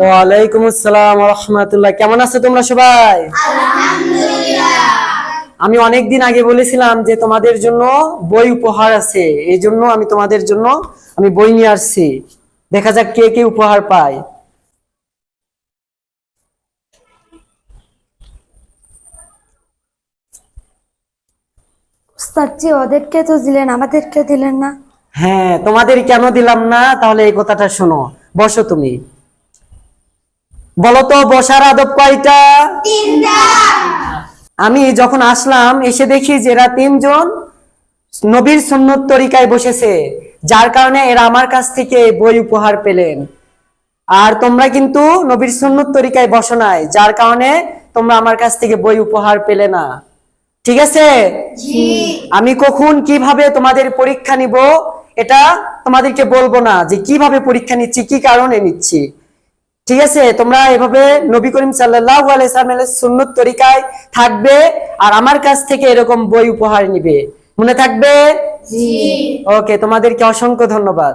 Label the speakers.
Speaker 1: ওয়ালাইকুম আসসালাম ওয়া রাহমাতুল্লাহ। কেমন আছো তোমরা সবাই? আমি অনেকদিন আগে বলেছিলাম যে তোমাদের জন্য বই উপহার আছে, এই জন্য আমি তোমাদের জন্য বই নিয়ে আসছি। দেখা যাক কে কে উপহার পায়।
Speaker 2: উস্তাদজি, ওদেরকে তো দিলেন, আমাদেরকে দিলেন না।
Speaker 1: হ্যাঁ, তোমাদের কেন দিলাম না তাহলে এই কথাটা শোনো। বসো তুমি। বলো তো বসার আদব কয়টা? আমি যখন আসলাম এসে দেখি যে এরা তিনজন নবীর সুন্নত তরিকায় বসেছে, যার কারণে এরা আমার কাছ থেকে বই উপহার পেলেন। আর তোমরা কিন্তু নবীর সুন্নত তরিকায় বসো নাই, যার কারণে তোমরা আমার কাছ থেকে বই উপহার পেলে না। ঠিক আছে? আমি কখন কিভাবে তোমাদের পরীক্ষা নিব এটা তোমাদেরকে বলবো না, যে কিভাবে পরীক্ষা নিচ্ছি, কি কারণে নিচ্ছি। ঠিক আছে? তোমরা এভাবে নবী করিম সাল্লাল্লাহু আলাইহি সাল্লামের সুন্নত তরিকায় থাকবে আর আমার কাছ থেকে এরকম বই উপহার নিবে। মনে থাকবে? ওকে, তোমাদেরকে অসংখ্য ধন্যবাদ।